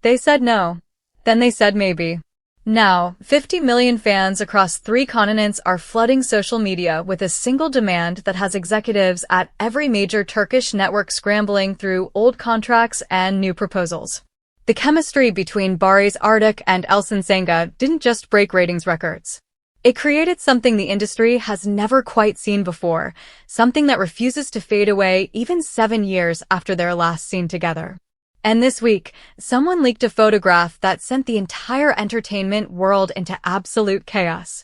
They said no. Then they said maybe. Now, 50 million fans across 3 continents are flooding social media with a single demand that has executives at every major Turkish network scrambling through old contracts and new proposals. The chemistry between Barış Arduç and Elçin Sangu didn't just break ratings records. It created something the industry has never quite seen before, something that refuses to fade away even 7 years after their last scene together. And this week, someone leaked a photograph that sent the entire entertainment world into absolute chaos.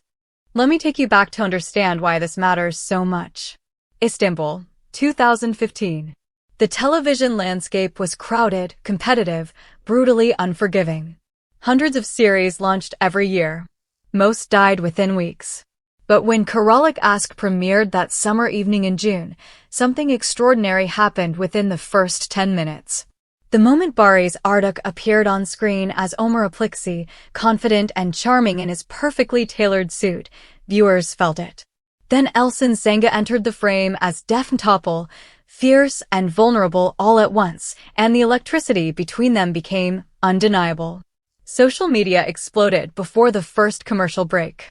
Let me take you back to understand why this matters so much. Istanbul, 2015. The television landscape was crowded, competitive, brutally unforgiving. Hundreds of series launched every year. Most died within weeks. But when Kiralik Ask premiered that summer evening in June, something extraordinary happened within the first 10 minutes. The moment Barış Arduç appeared on screen as Ömer Apliksi, confident and charming in his perfectly tailored suit, viewers felt it. Then Elçin Sangu entered the frame as def and topple, fierce and vulnerable all at once, and the electricity between them became undeniable. Social media exploded before the first commercial break.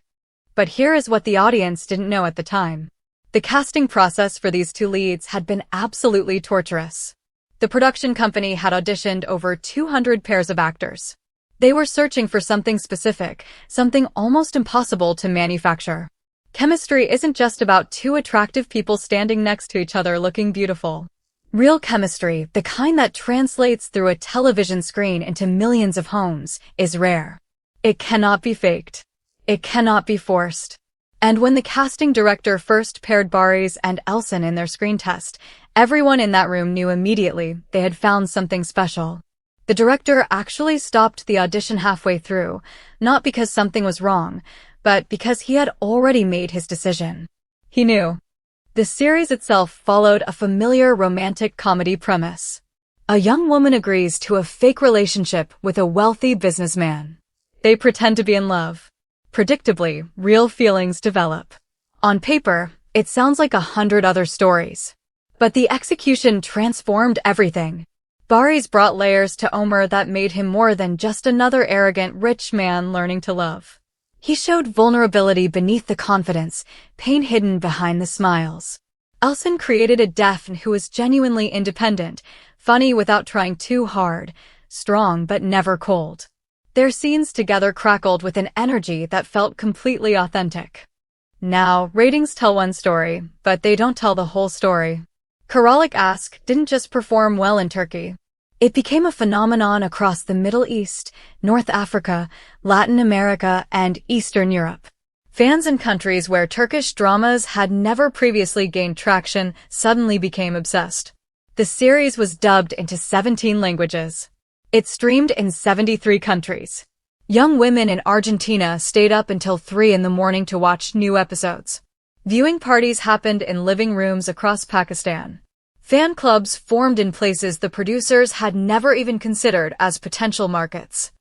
But here is what the audience didn't know at the time. The casting process for these 2 leads had been absolutely torturous. The production company had auditioned over 200 pairs of actors. They were searching for something specific, something almost impossible to manufacture. Chemistry isn't just about 2 attractive people standing next to each other looking beautiful. Real chemistry, the kind that translates through a television screen into millions of homes, is rare. It cannot be faked. It cannot be forced. And when the casting director first paired Barış and Elçin in their screen test, everyone in that room knew immediately they had found something special. The director actually stopped the audition halfway through, not because something was wrong, but because he had already made his decision. He knew. The series itself followed a familiar romantic comedy premise. A young woman agrees to a fake relationship with a wealthy businessman. They pretend to be in love. Predictably, real feelings develop. On paper, it sounds like 100 other stories. But the execution transformed everything. Barış brought layers to Ömer that made him more than just another arrogant rich man learning to love. He showed vulnerability beneath the confidence, pain hidden behind the smiles. Elçin created a Defne who was genuinely independent, funny without trying too hard, strong but never cold. Their scenes together crackled with an energy that felt completely authentic. Now, ratings tell one story, but they don't tell the whole story. Kiralik Ask didn't just perform well in Turkey. It became a phenomenon across the Middle East, North Africa, Latin America, and Eastern Europe. Fans in countries where Turkish dramas had never previously gained traction suddenly became obsessed. The series was dubbed into 17 languages. It streamed in 73 countries. Young women in Argentina stayed up until 3 in the morning to watch new episodes. Viewing parties happened in living rooms across Pakistan. Fan clubs formed in places the producers had never even considered as potential markets.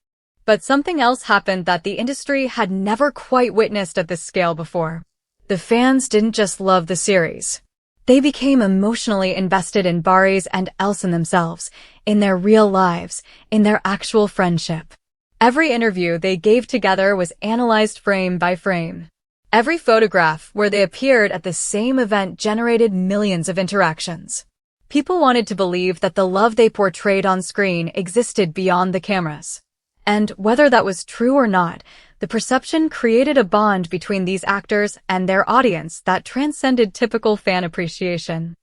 But something else happened that the industry had never quite witnessed at this scale before. The fans didn't just love the series. They became emotionally invested in Barış and Elçin themselves, in their real lives, in their actual friendship. Every interview they gave together was analyzed frame by frame. Every photograph where they appeared at the same event generated millions of interactions. People wanted to believe that the love they portrayed on screen existed beyond the cameras. And whether that was true or not, the perception created a bond between these actors and their audience that transcended typical fan appreciation.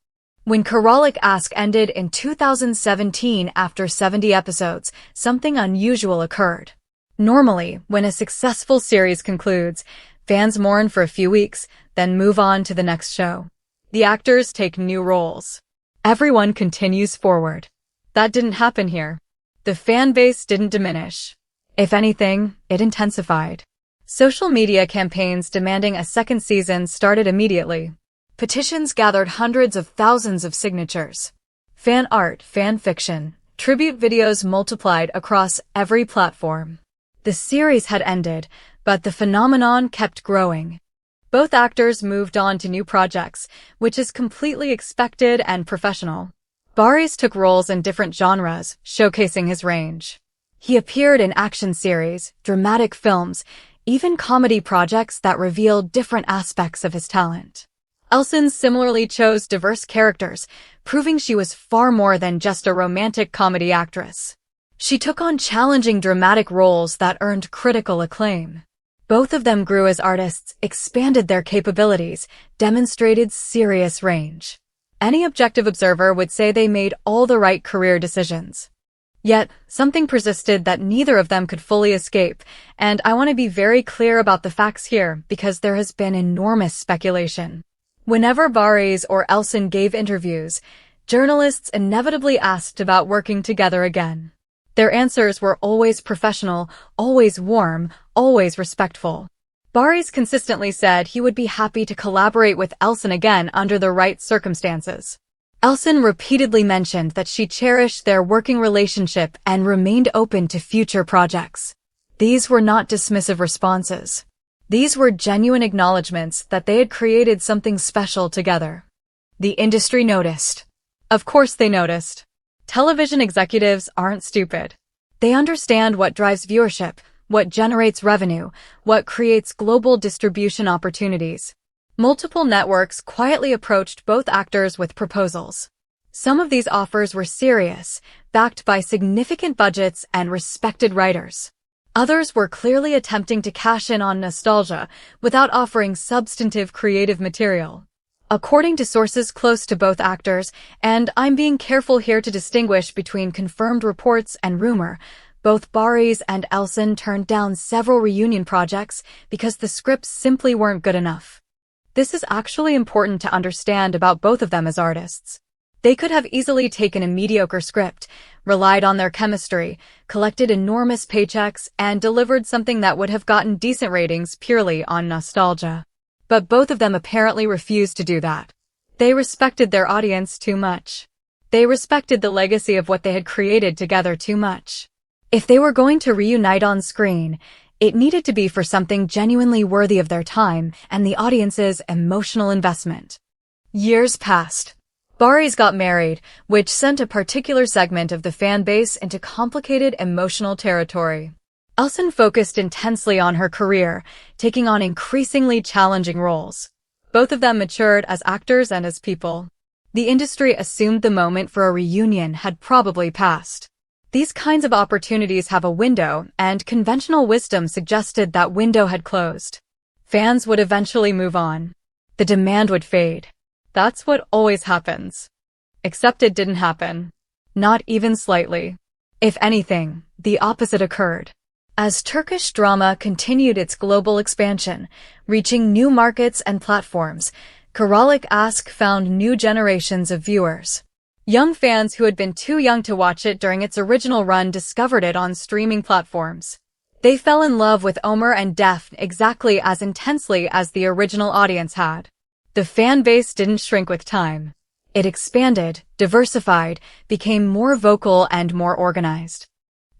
When Kiralik Ask ended in 2017 after 70 episodes, something unusual occurred. Normally, when a successful series concludes, fans mourn for a few weeks, then move on to the next show. The actors take new roles. Everyone continues forward. That didn't happen here. The fan base didn't diminish. If anything, it intensified. Social media campaigns demanding a second season started immediately. Petitions gathered hundreds of thousands of signatures. Fan art, fan fiction, tribute videos multiplied across every platform. The series had ended, but the phenomenon kept growing. Both actors moved on to new projects, which is completely expected and professional. Barış took roles in different genres, showcasing his range. He appeared in action series, dramatic films, even comedy projects that revealed different aspects of his talent. Elçin similarly chose diverse characters, proving she was far more than just a romantic comedy actress. She took on challenging dramatic roles that earned critical acclaim. Both of them grew as artists, expanded their capabilities, demonstrated serious range. Any objective observer would say they made all the right career decisions. Yet, something persisted that neither of them could fully escape, and I want to be very clear about the facts here because there has been enormous speculation. Whenever Barış or Elçin gave interviews, journalists inevitably asked about working together again. Their answers were always professional, always warm, always respectful. Barış consistently said he would be happy to collaborate with Elçin again under the right circumstances. Elçin repeatedly mentioned that she cherished their working relationship and remained open to future projects. These were not dismissive responses. These were genuine acknowledgments that they had created something special together. The industry noticed. Of course they noticed. Television executives aren't stupid. They understand what drives viewership, what generates revenue, what creates global distribution opportunities. Multiple networks quietly approached both actors with proposals. Some of these offers were serious, backed by significant budgets and respected writers. Others were clearly attempting to cash in on nostalgia without offering substantive creative material. According to sources close to both actors, and I'm being careful here to distinguish between confirmed reports and rumor, both Barış and Elçin turned down several reunion projects because the scripts simply weren't good enough. This is actually important to understand about both of them as artists. They could have easily taken a mediocre script, relied on their chemistry, collected enormous paychecks, and delivered something that would have gotten decent ratings purely on nostalgia. But both of them apparently refused to do that. They respected their audience too much. They respected the legacy of what they had created together too much. If they were going to reunite on screen, it needed to be for something genuinely worthy of their time and the audience's emotional investment. Years passed. Barış got married, which sent a particular segment of the fan base into complicated emotional territory. Elçin focused intensely on her career, taking on increasingly challenging roles. Both of them matured as actors and as people. The industry assumed the moment for a reunion had probably passed. These kinds of opportunities have a window, and conventional wisdom suggested that window had closed. Fans would eventually move on. The demand would fade. That's what always happens. Except it didn't happen. Not even slightly. If anything, the opposite occurred. As Turkish drama continued its global expansion, reaching new markets and platforms, Kiralik Ask found new generations of viewers. Young fans who had been too young to watch it during its original run discovered it on streaming platforms. They fell in love with Ömer and Defne exactly as intensely as the original audience had. The fan base didn't shrink with time. It expanded, diversified, became more vocal and more organized.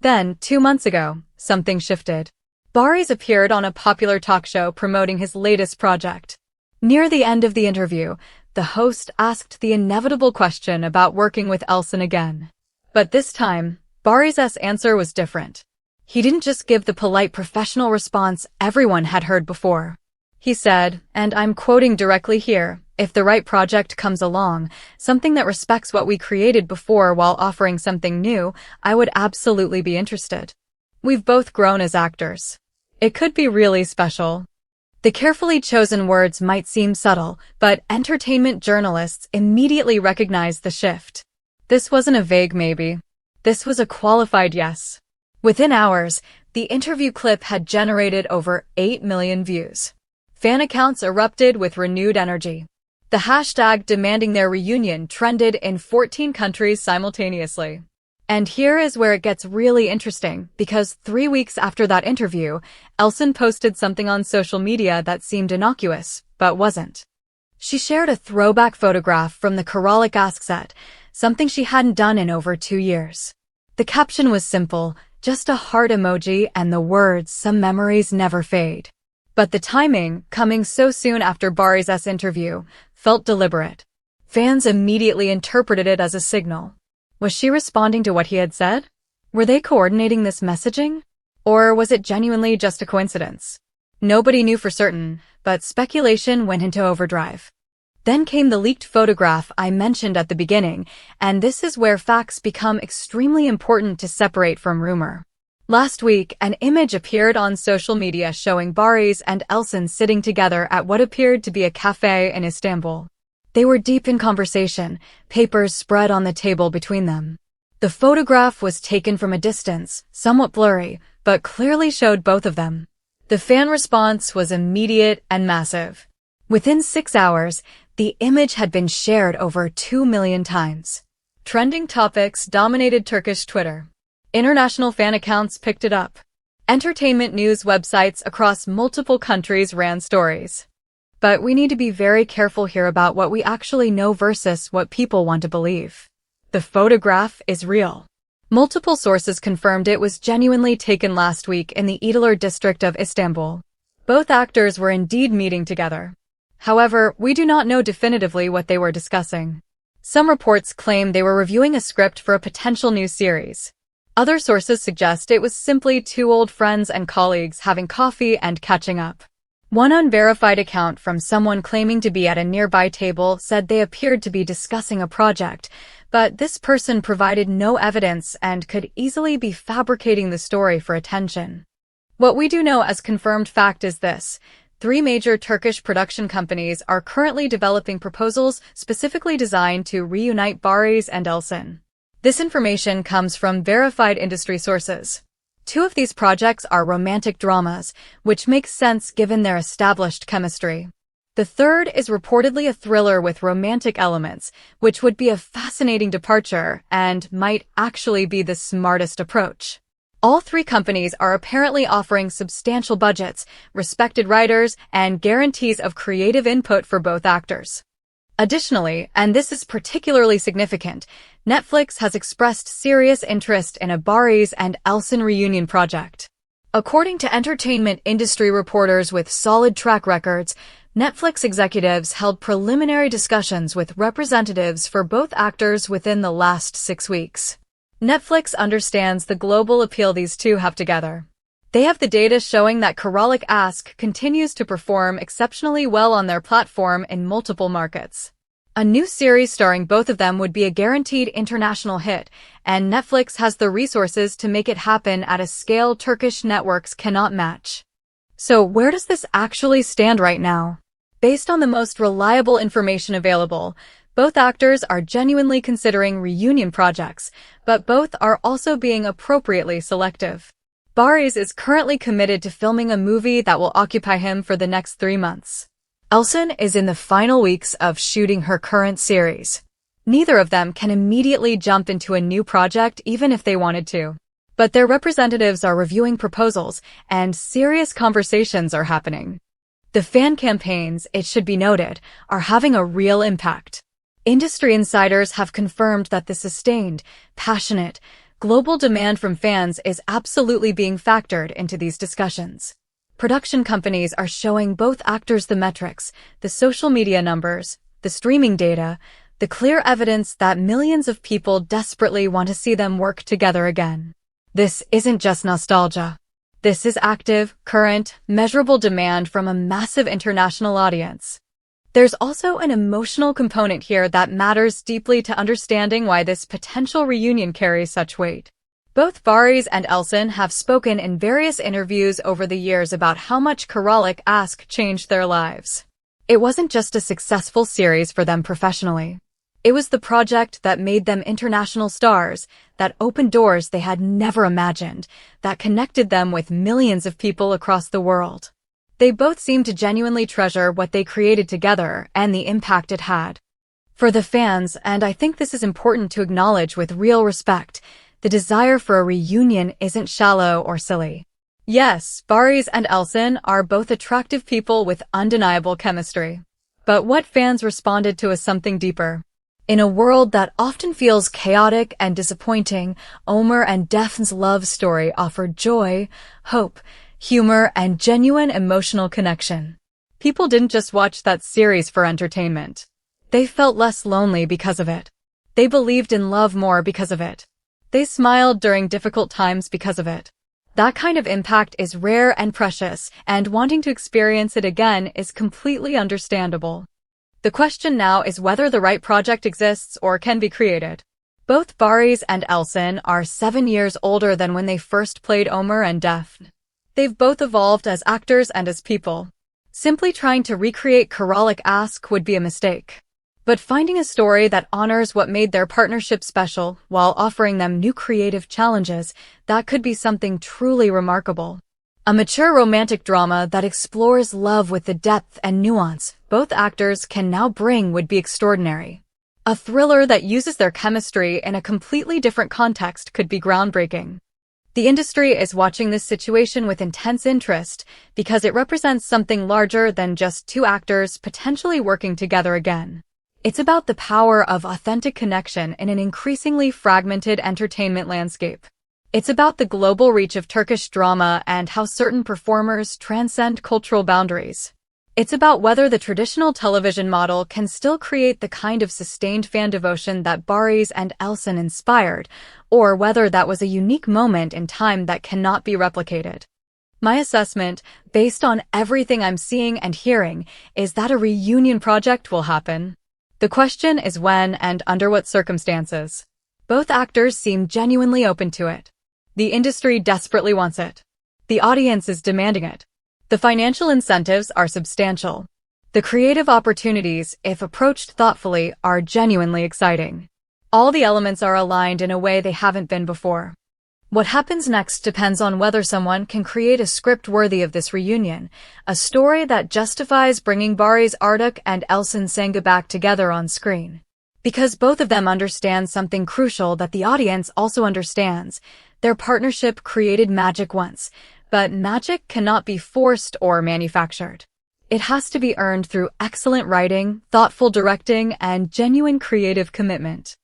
Then, 2 months ago, something shifted. Barış appeared on a popular talk show promoting his latest project. Near the end of the interview, the host asked the inevitable question about working with Elçin again. But this time, Barış's answer was different. He didn't just give the polite professional response everyone had heard before. He said, and I'm quoting directly here, "If the right project comes along, something that respects what we created before while offering something new, I would absolutely be interested. We've both grown as actors. It could be really special." The carefully chosen words might seem subtle, but entertainment journalists immediately recognized the shift. This wasn't a vague maybe. This was a qualified yes. Within hours, the interview clip had generated over 8 million views. Fan accounts erupted with renewed energy. The hashtag demanding their reunion trended in 14 countries simultaneously. And here is where it gets really interesting, because 3 weeks after that interview, Elçin posted something on social media that seemed innocuous, but wasn't. She shared a throwback photograph from the Kiralik Ask set, something she hadn't done in over 2 years. The caption was simple, just a heart emoji and the words, "Some memories never fade." But the timing, coming so soon after Barış's interview, felt deliberate. Fans immediately interpreted it as a signal. Was she responding to what he had said? Were they coordinating this messaging? Or was it genuinely just a coincidence? Nobody knew for certain, but speculation went into overdrive. Then came the leaked photograph I mentioned at the beginning, and this is where facts become extremely important to separate from rumor. Last week, an image appeared on social media showing Barış and Elçin sitting together at what appeared to be a cafe in Istanbul. They were deep in conversation, papers spread on the table between them. The photograph was taken from a distance, somewhat blurry, but clearly showed both of them. The fan response was immediate and massive. Within 6 hours, the image had been shared over 2 million times. Trending topics dominated Turkish Twitter. International fan accounts picked it up. Entertainment news websites across multiple countries ran stories. But we need to be very careful here about what we actually know versus what people want to believe. The photograph is real. Multiple sources confirmed it was genuinely taken last week in the İdilur district of Istanbul. Both actors were indeed meeting together. However, we do not know definitively what they were discussing. Some reports claim they were reviewing a script for a potential new series. Other sources suggest it was simply two old friends and colleagues having coffee and catching up. One unverified account from someone claiming to be at a nearby table said they appeared to be discussing a project, but this person provided no evidence and could easily be fabricating the story for attention. What we do know as confirmed fact is this: 3 major Turkish production companies are currently developing proposals specifically designed to reunite Barış and Elçin. This information comes from verified industry sources. 2 of these projects are romantic dramas, which makes sense given their established chemistry. The third is reportedly a thriller with romantic elements, which would be a fascinating departure and might actually be the smartest approach. All 3 companies are apparently offering substantial budgets, respected writers, and guarantees of creative input for both actors. Additionally, and this is particularly significant, Netflix has expressed serious interest in a Barış and Elçin reunion project. According to entertainment industry reporters with solid track records, Netflix executives held preliminary discussions with representatives for both actors within the last 6 weeks. Netflix understands the global appeal these two have together. They have the data showing that Kiralik Ask continues to perform exceptionally well on their platform in multiple markets. A new series starring both of them would be a guaranteed international hit, and Netflix has the resources to make it happen at a scale Turkish networks cannot match. So where does this actually stand right now? Based on the most reliable information available, both actors are genuinely considering reunion projects, but both are also being appropriately selective. Barış is currently committed to filming a movie that will occupy him for the next 3 months. Elçin is in the final weeks of shooting her current series. Neither of them can immediately jump into a new project even if they wanted to. But their representatives are reviewing proposals, and serious conversations are happening. The fan campaigns, it should be noted, are having a real impact. Industry insiders have confirmed that the sustained, passionate, global demand from fans is absolutely being factored into these discussions. Production companies are showing both actors the metrics, the social media numbers, the streaming data, the clear evidence that millions of people desperately want to see them work together again. This isn't just nostalgia. This is active, current, measurable demand from a massive international audience. There's also an emotional component here that matters deeply to understanding why this potential reunion carries such weight. Both Barış and Elçin have spoken in various interviews over the years about how much Kiralik Ask changed their lives. It wasn't just a successful series for them professionally. It was the project that made them international stars, that opened doors they had never imagined, that connected them with millions of people across the world. They both seemed to genuinely treasure what they created together and the impact it had. For the fans, and I think this is important to acknowledge with real respect, the desire for a reunion isn't shallow or silly. Yes, Barış and Elçin are both attractive people with undeniable chemistry. But what fans responded to is something deeper. In a world that often feels chaotic and disappointing, Ömer and Defne's love story offered joy, hope, humor, and genuine emotional connection. People didn't just watch that series for entertainment. They felt less lonely because of it. They believed in love more because of it. They smiled during difficult times because of it. That kind of impact is rare and precious, and wanting to experience it again is completely understandable. The question now is whether the right project exists or can be created. Both Barış and Elçin are 7 years older than when they first played Ömer and Defne. They've both evolved as actors and as people. Simply trying to recreate Kiralik Ask would be a mistake. But finding a story that honors what made their partnership special while offering them new creative challenges, that could be something truly remarkable. A mature romantic drama that explores love with the depth and nuance both actors can now bring would be extraordinary. A thriller that uses their chemistry in a completely different context could be groundbreaking. The industry is watching this situation with intense interest because it represents something larger than just two actors potentially working together again. It's about the power of authentic connection in an increasingly fragmented entertainment landscape. It's about the global reach of Turkish drama and how certain performers transcend cultural boundaries. It's about whether the traditional television model can still create the kind of sustained fan devotion that Barış and Elçin inspired, or whether that was a unique moment in time that cannot be replicated. My assessment, based on everything I'm seeing and hearing, is that a reunion project will happen. The question is when and under what circumstances. Both actors seem genuinely open to it. The industry desperately wants it. The audience is demanding it. The financial incentives are substantial. The creative opportunities, if approached thoughtfully, are genuinely exciting. All the elements are aligned in a way they haven't been before. What happens next depends on whether someone can create a script worthy of this reunion, a story that justifies bringing Barış Arduç and Elçin Sangu back together on screen. Because both of them understand something crucial that the audience also understands. Their partnership created magic once, but magic cannot be forced or manufactured. It has to be earned through excellent writing, thoughtful directing, and genuine creative commitment.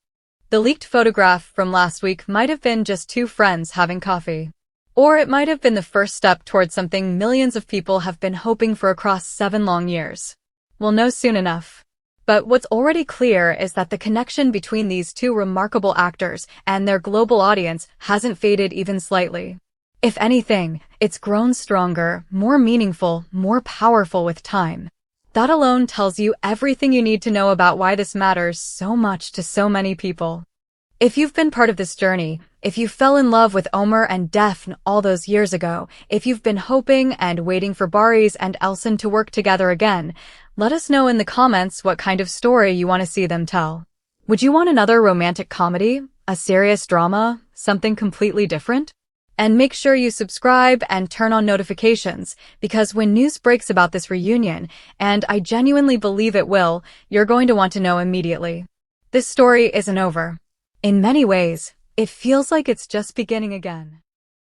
The leaked photograph from last week might have been just two friends having coffee. Or it might have been the first step towards something millions of people have been hoping for across 7 long years. We'll know soon enough. But what's already clear is that the connection between these two remarkable actors and their global audience hasn't faded even slightly. If anything, it's grown stronger, more meaningful, more powerful with time. That alone tells you everything you need to know about why this matters so much to so many people. If you've been part of this journey, if you fell in love with Ömer and Defne all those years ago, if you've been hoping and waiting for Barış and Elçin to work together again, let us know in the comments what kind of story you want to see them tell. Would you want another romantic comedy, a serious drama, something completely different? And make sure you subscribe and turn on notifications, because when news breaks about this reunion, and I genuinely believe it will, you're going to want to know immediately. This story isn't over. In many ways, it feels like it's just beginning again.